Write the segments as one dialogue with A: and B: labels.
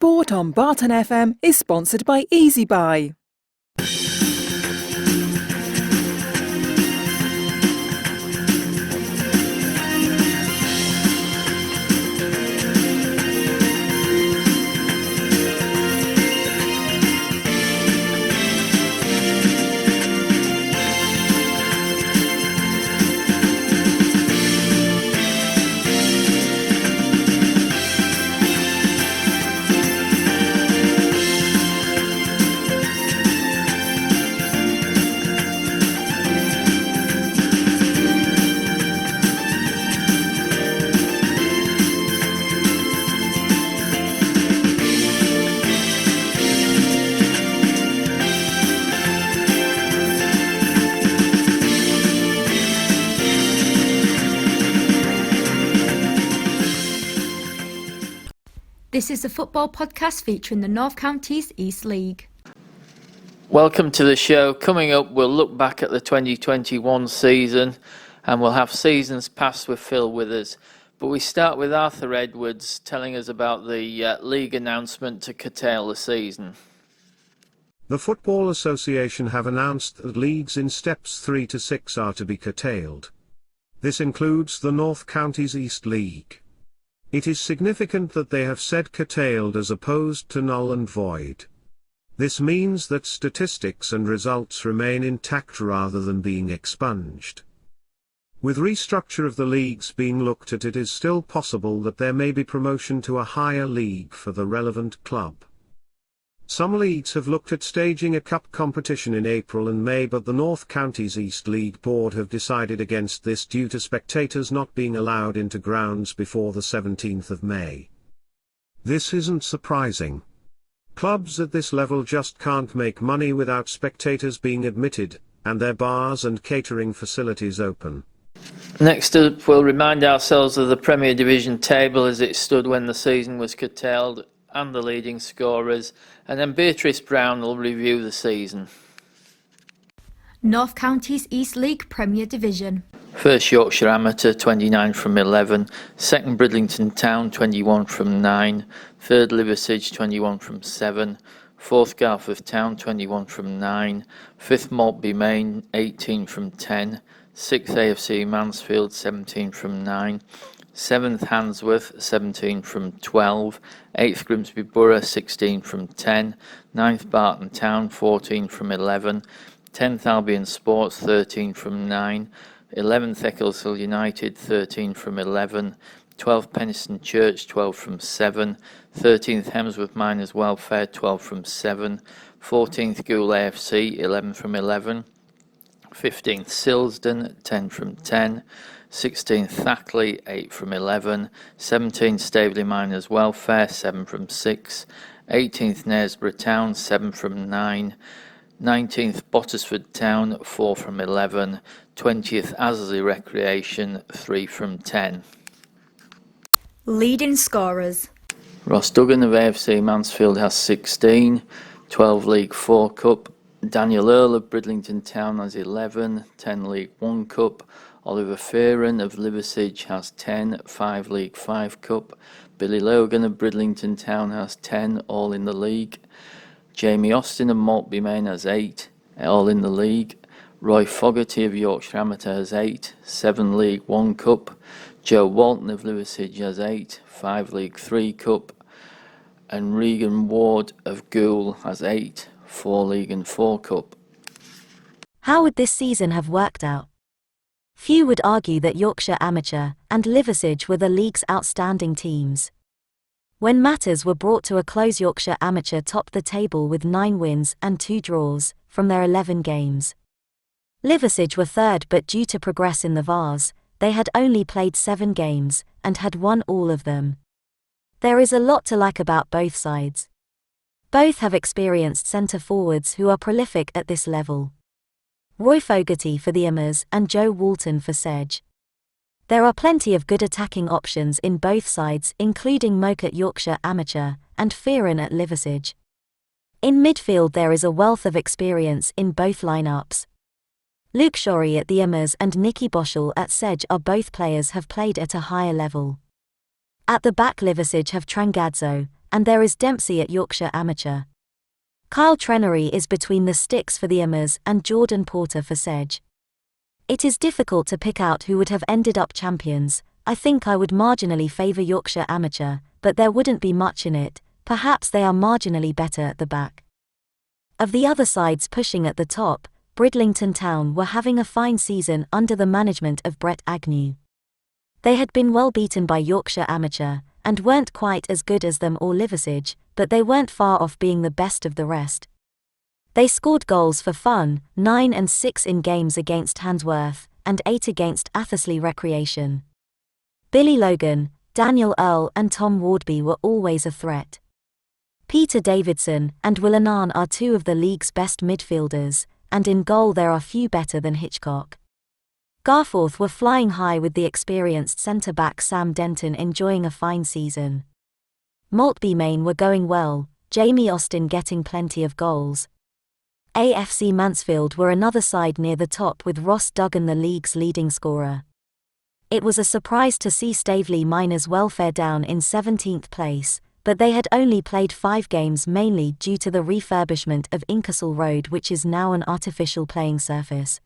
A: Sport on Barton FM is sponsored by Easy Buy.
B: This is a football podcast featuring the North Counties East League.
C: Welcome to the show. Coming up, we'll look back at the 2021 season and we'll have seasons past with Phil with us. But we start with Arthur Edwards telling us about the league announcement to curtail the season.
D: The Football Association have announced that leagues in steps 3 to 6 are to be curtailed. This includes the North Counties East League. It is significant that they have said curtailed as opposed to null and void. This means that statistics and results remain intact rather than being expunged. With restructure of the leagues being looked at, it is still possible that there may be promotion to a higher league for the relevant club. Some leagues have looked at staging a cup competition in April and May, but the North Counties East League Board have decided against this due to spectators not being allowed into grounds before the 17th of May. This isn't surprising. Clubs at this level just can't make money without spectators being admitted, and their bars and catering facilities open.
C: Next up, we'll remind ourselves of the Premier Division table as it stood when the season was curtailed and the leading scorers, and then Beatrice Brown will review the season.
B: North Counties East League Premier Division.
C: First Yorkshire Amateur 29 from 11, second Bridlington Town 21 from 9, third Liversedge 21 from 7, fourth Garforth Town 21 from 9, fifth Maltby Main 18 from 10, sixth AFC Mansfield 17 from 9, 7th Handsworth 17 from 12, 8th Grimsby Borough 16 from 10, 9th Barton Town 14 from 11, 10th Albion Sports 13 from 9, 11th Eccleshill United 13 from 11, 12th Penistone Church 12 from 7, 13th Hemsworth Miners Welfare 12 from 7, 14th Goole AFC 11 from 11, 15th Silsden 10 from 10, 16th Thackley 8 from 11, 17th Staveley Miners Welfare 7 from 6, 18th Knaresborough Town 7 from 9, 19th Bottisford Town 4 from 11, 20th Asley Recreation 3 from 10.
B: Leading scorers.
C: Ross Duggan of AFC Mansfield has 16, 12 League 4 Cup. Daniel Earl of Bridlington Town has 11, 10 League 1 Cup. Oliver Fearon of Liversedge has 10, 5 League 5 Cup. Billy Logan of Bridlington Town has 10, all in the league. Jamie Austin of Maltby Main has 8, all in the league. Roy Fogarty of Yorkshire Amateur has 8, 7 League 1 Cup. Joe Walton of Liversedge has 8, 5 League 3 Cup. And Regan Ward of Goole has 8, 4 League and 4 Cup.
E: How would this season have worked out? Few would argue that Yorkshire Amateur and Liversedge were the league's outstanding teams. When matters were brought to a close, Yorkshire Amateur topped the table with 9 wins and 2 draws from their 11 games. Liversedge were third, but due to progress in the Vars, they had only played 7 games and had won all of them. There is a lot to like about both sides. Both have experienced centre forwards who are prolific at this level. Roy Fogarty for the Amas and Joe Walton for Sedge. There are plenty of good attacking options in both sides, including Moke at Yorkshire Amateur and Fearon at Liversedge. In midfield there is a wealth of experience in both lineups. Luke Shorey at the Amas and Nicky Boschel at Sedge are both players have played at a higher level. At the back Liversedge have Trangazzo and there is Dempsey at Yorkshire Amateur. Kyle Trenery is between the sticks for the Amas and Jordan Porter for Sedge. It is difficult to pick out who would have ended up champions. I think I would marginally favour Yorkshire Amateur, but there wouldn't be much in it. Perhaps they are marginally better at the back. Of the other sides pushing at the top, Bridlington Town were having a fine season under the management of Brett Agnew. They had been well beaten by Yorkshire Amateur, and weren't quite as good as them or Liversidge, but they weren't far off being the best of the rest. They scored goals for fun, 9 and 6 in games against Handsworth, and 8 against Athersley Recreation. Billy Logan, Daniel Earl and Tom Wardby were always a threat. Peter Davidson and Will Annan are two of the league's best midfielders, and in goal there are few better than Hitchcock. Garforth were flying high with the experienced centre-back Sam Denton enjoying a fine season. Maltby Main were going well, Jamie Austin getting plenty of goals. AFC Mansfield were another side near the top with Ross Duggan the league's leading scorer. It was a surprise to see Staveley Miners' welfare down in 17th place, but they had only played 5 games mainly due to the refurbishment of Ingersoll Road, which is now an artificial playing surface.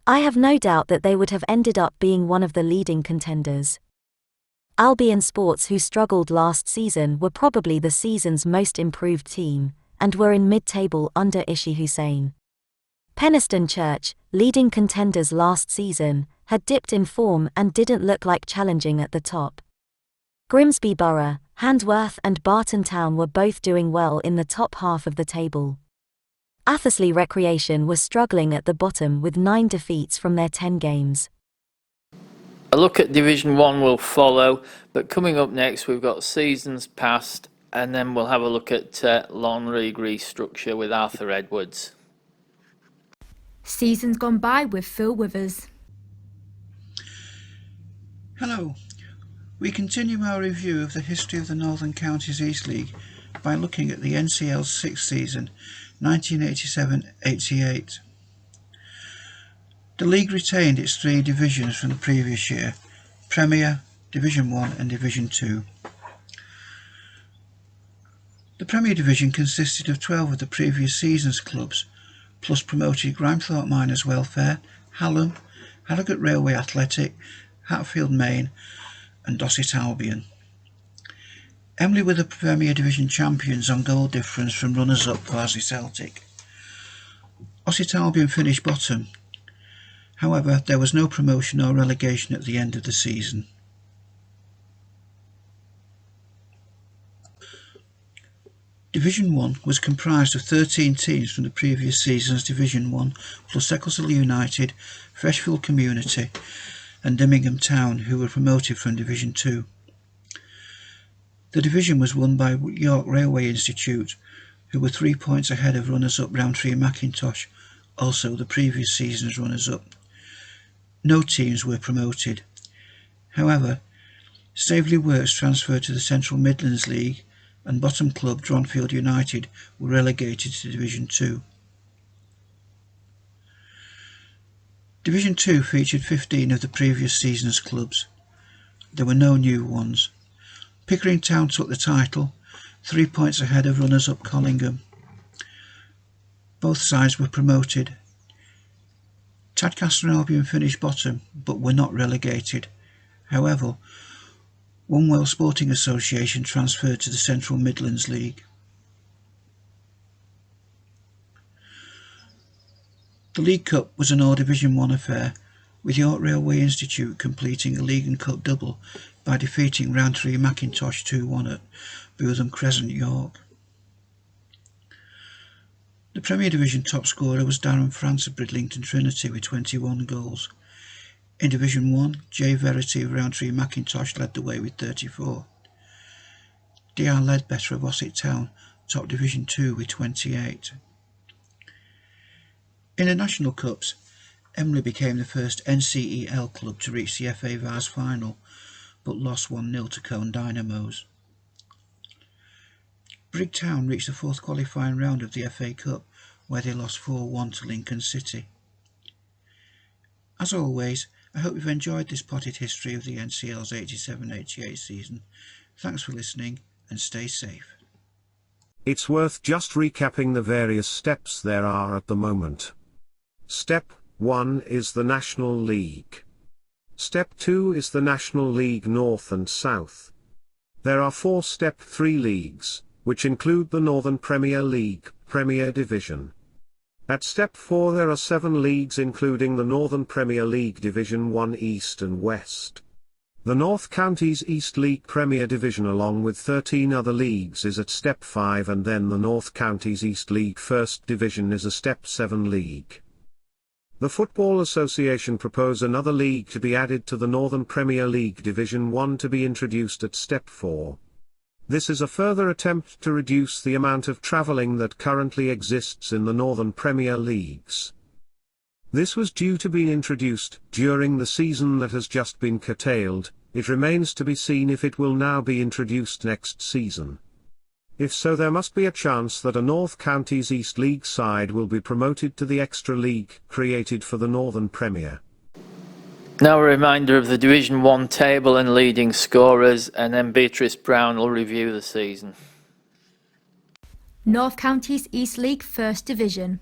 E: I have no doubt that they would have ended up being one of the leading contenders. Albion Sports, who struggled last season, were probably the season's most improved team, and were in mid-table under Ishi Hussain. Penistone Church, leading contenders last season, had dipped in form and didn't look like challenging at the top. Grimsby Borough, Handworth and Barton Town were both doing well in the top half of the table. Athersley Recreation was struggling at the bottom with 9 defeats from their 10 games.
C: A look at Division 1 will follow, but coming up next we've got seasons past, and then we'll have a look at Lawn League restructure with Arthur Edwards.
B: Seasons gone by with Phil Withers.
F: Hello. We continue our review of the history of the Northern Counties East League by looking at the NCL's 6th season, 1987-88. The league retained its 3 divisions from the previous year: Premier, Division 1 and Division 2. The Premier Division consisted of 12 of the previous season's clubs, plus promoted Grimethorpe Miners Welfare, Hallam, Harrogate Railway Athletic, Hatfield Main and Dorset Albion. Emley were the Premier Division champions on goal difference from runners-up Farsley Celtic. Dorset Albion finished bottom. However, there was no promotion or relegation at the end of the season. Division 1 was comprised of 13 teams from the previous season's Division 1, plus Ecclesall United, Freshfield Community and Birmingham Town, who were promoted from Division 2. The division was won by York Railway Institute, who were 3 points ahead of runners-up Rowntree and Mackintosh, also the previous season's runners-up. No teams were promoted. However, Staveley Works transferred to the Central Midlands League, and bottom club Dronfield United were relegated to Division 2. Division 2 featured 15 of the previous season's clubs. There were no new ones. Pickering Town took the title, 3 points ahead of runners-up Collingham. Both sides were promoted. Tadcaster and Albion finished bottom, but were not relegated. However, One Sporting Association transferred to the Central Midlands League. The League Cup was an all Division 1 affair, with York Railway Institute completing a League and Cup double by defeating Rowntree and Mackintosh 2-1 at Bootham Crescent, York. The Premier Division top scorer was Darren France of Bridlington Trinity with 21 goals. In Division 1, Jay Verity of Rowntree and Mackintosh led the way with 34. D.R. Ledbetter of Ossett Town topped Division 2 with 28. In the National Cups, Emley became the first NCEL club to reach the FA Vase final, but lost 1-0 to Cone Dynamos. Brigg Town reached the 4th qualifying round of the FA Cup, where they lost 4-1 to Lincoln City. As always, I hope you've enjoyed this potted history of the NCL's 87-88 season. Thanks for listening, and stay safe.
D: It's worth just recapping the various steps there are at the moment. Step 1 is the National League. Step 2 is the National League North and South. There are 4 Step 3 leagues, which include the Northern Premier League, Premier Division. At Step 4 there are 7 leagues including the Northern Premier League Division 1 East and West. The North Counties East League Premier Division along with 13 other leagues is at Step 5, and then the North Counties East League First Division is a Step 7 league. The Football Association propose another league to be added to the Northern Premier League Division 1 to be introduced at Step 4. This is a further attempt to reduce the amount of travelling that currently exists in the Northern Premier Leagues. This was due to be introduced during the season that has just been curtailed. It remains to be seen if it will now be introduced next season. If so, there must be a chance that a North Counties East League side will be promoted to the extra league created for the Northern Premier.
C: Now a reminder of the Division 1 table and leading scorers, and then Beatrice Brown will review the season.
B: North Counties East League First Division.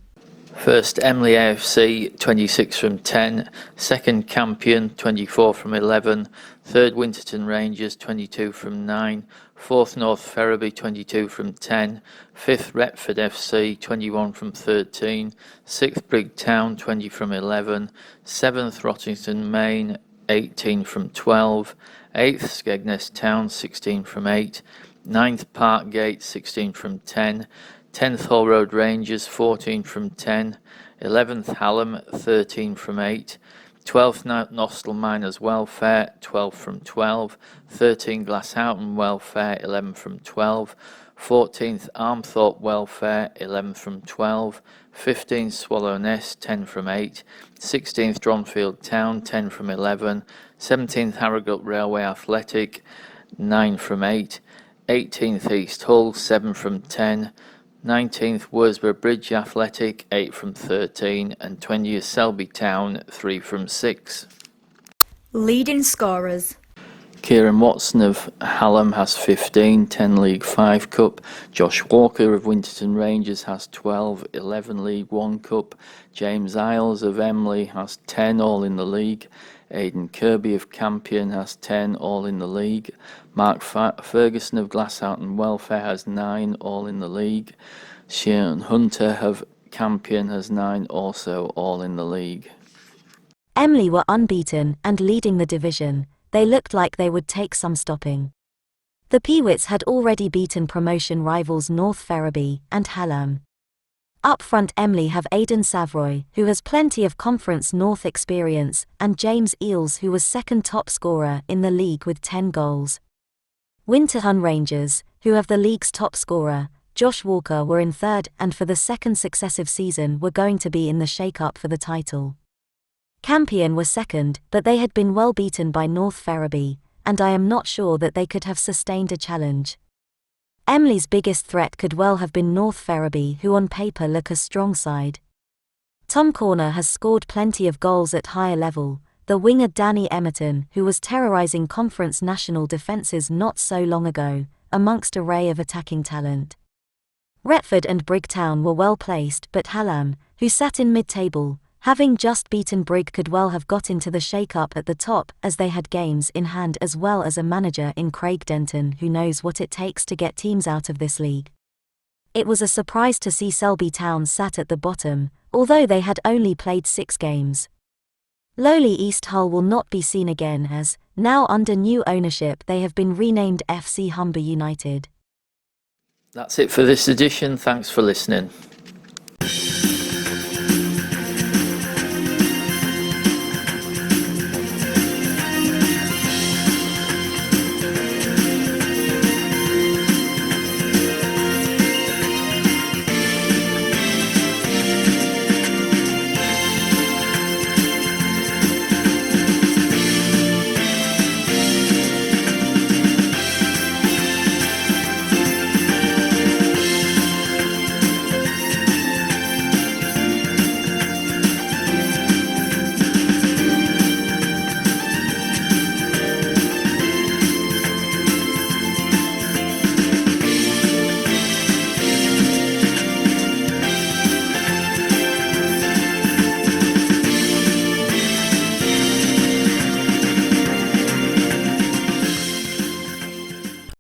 C: First, Emley AFC, 26 from 10. Second, Campion, 24 from 11. Third, Winterton Rangers, 22 from 9. Fourth, North Ferriby, 22 from 10. Fifth, Retford FC, 21 from 13. Sixth, Brigtown, 20 from 11. Seventh, Rottington Main, 18 from 12. Eighth, Skegness Town, 16 from 8. Ninth, Parkgate, 16 from 10. 10th Hall Road Rangers, 14 from 10. 11th Hallam, 13 from 8. 12th Nostell Miners Welfare, 12 from 12. 13 Glasshoughton Welfare, 11 from 12. 14th Armthorpe Welfare, 11 from 12. 15th Swallow Nest, 10 from 8. 16th Dronfield Town, 10 from 11. 17th Harrogate Railway Athletic, 9 from 8. 18th East Hull, 7 from 10. 19th Worsborough Bridge Athletic, 8 from 13, and 20th Selby Town, 3 from 6.
B: Leading scorers.
C: Kieran Watson of Hallam has 15, 10 League 5 Cup. Josh Walker of Winterton Rangers has 12, 11 League 1 Cup. James Isles of Emley has 10, all in the league. Aidan Kirby of Campion has 10, all in the league. Mark Ferguson of Glasshoughton Welfare has 9, all in the league. Sean Hunter of Campion has 9, also all in the league.
E: Emley were unbeaten and leading the division. They looked like they would take some stopping. The Peewits had already beaten promotion rivals North Ferriby and Hallam. Up front, Emley have Aidan Savroy, who has plenty of Conference North experience, and James Eales, who was second top scorer in the league with 10 goals. Winterton Rangers, who have the league's top scorer, Josh Walker, were in third and for the second successive season were going to be in the shake-up for the title. Campion were second, but they had been well beaten by North Ferriby, and I am not sure that they could have sustained a challenge. Emley's biggest threat could well have been North Ferriby, who on paper look a strong side. Tom Corner has scored plenty of goals at higher level, the winger Danny Emerton, who was terrorising Conference national defences not so long ago, amongst array of attacking talent. Retford and Brigtown were well placed, but Hallam, who sat in mid-table, having just beaten Brig, could well have got into the shake-up at the top, as they had games in hand as well as a manager in Craig Denton who knows what it takes to get teams out of this league. It was a surprise to see Selby Town sat at the bottom, although they had only played 6 games. Lowly East Hull will not be seen again as, now under new ownership, they have been renamed FC Humber United.
C: That's it for this edition. Thanks for listening.